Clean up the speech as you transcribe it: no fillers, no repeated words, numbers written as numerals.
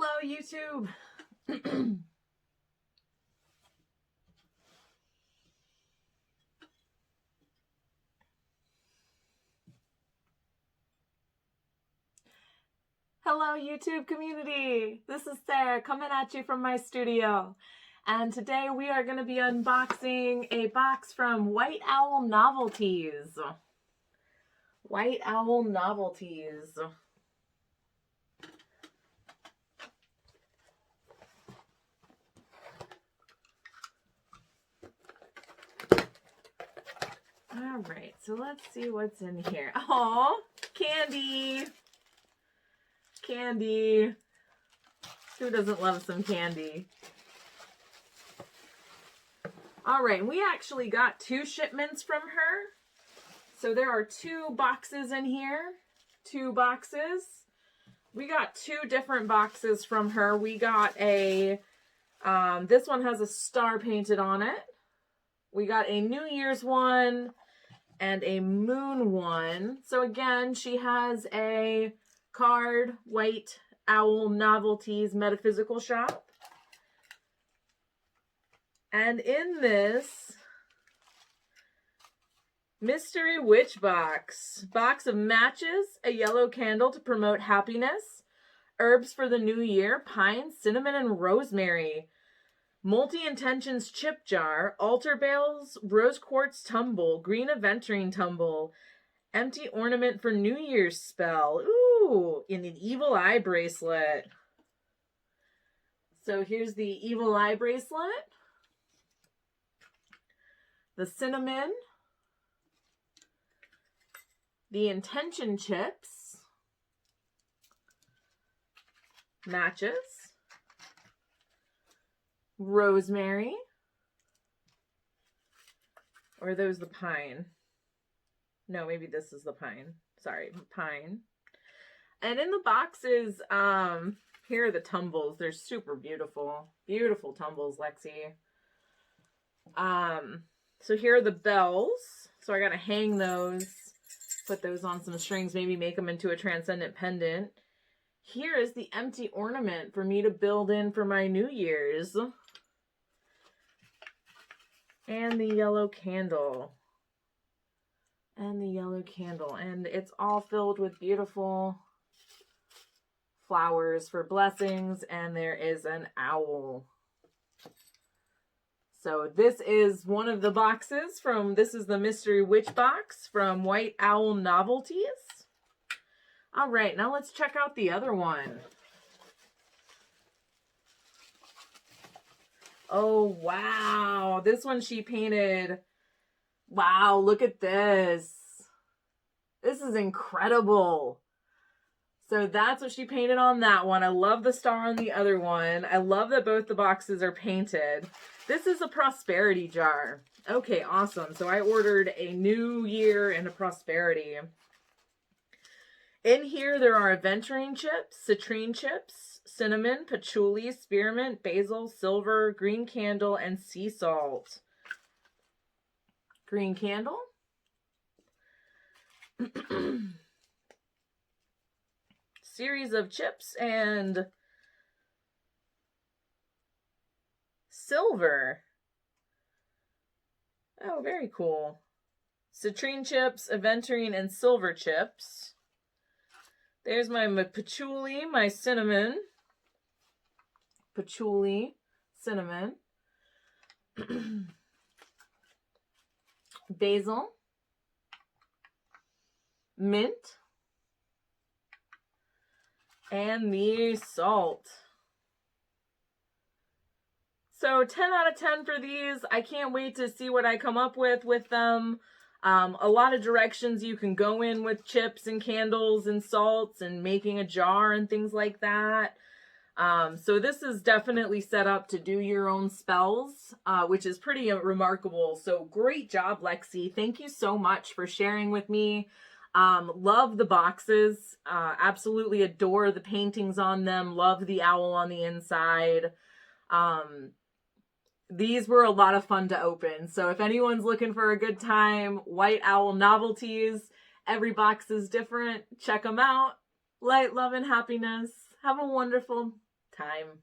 Hello, YouTube. Hello, YouTube community. This is Sarah coming at you from my studio. And today we are going to be unboxing a box from White Owl Novelties. White Owl Novelties. All right, so let's see what's in here. Oh, candy. Candy. Who doesn't love some candy? All right, we actually got 2 shipments from her. So there are 2 boxes in here. 2 boxes. We got 2 different boxes from her. We got a, this one has a star painted on it. We got a New Year's one and a moon one. So again, she has a card, White Owl Novelties Metaphysical Shop. And in this mystery witch box of matches, a yellow candle to promote happiness, herbs for the new year, pine, cinnamon, and rosemary, multi-intentions chip jar, altar bales, rose quartz tumble, green aventurine tumble, empty ornament for New Year's spell. Ooh, in an evil eye bracelet. So here's the evil eye bracelet. The cinnamon. The intention chips. Matches. Rosemary. Or are those the pine? No, maybe this is the pine. Sorry, pine. And in the boxes, here are the tumbles. They're super beautiful. Beautiful tumbles, Lexi. So here are the bells. So I gotta hang those, put those on some strings, maybe make them into a transcendent pendant. Here is the empty ornament for me to build in for my New Year's. And the yellow candle. And the yellow candle. And it's all filled with beautiful flowers for blessings. And there is an owl. So this is one of the boxes from, this is the Mystery Witch box from White Owl Novelties. All right, now let's check out the other one. Oh, wow. This one she painted. Wow, look at this. This is incredible. So that's what she painted on that one. I love the star on the other one. I love that both the boxes are painted. This is a prosperity jar. Okay, awesome. So I ordered a New Year and a prosperity. In here, there are aventurine chips, citrine chips, cinnamon, patchouli, spearmint, basil, silver, green candle, and sea salt. Green candle. Series of chips and silver. Oh, very cool. Citrine chips, aventurine, and silver chips. There's my patchouli, my cinnamon. Patchouli, cinnamon. Basil. Mint. And the salt. So 10 out of 10 for these. I can't wait to see what I come up with them. A lot of directions you can go in with chips and candles and salts and making a jar and things like that. So this is definitely set up to do your own spells, which is pretty remarkable. So great job, Lexi. Thank you so much for sharing with me. Love the boxes. Absolutely adore the paintings on them. Love the owl on the inside. These were a lot of fun to open. So if anyone's looking for a good time, White Owl Novelties, every box is different. Check them out. Light, love, and happiness. Have a wonderful time.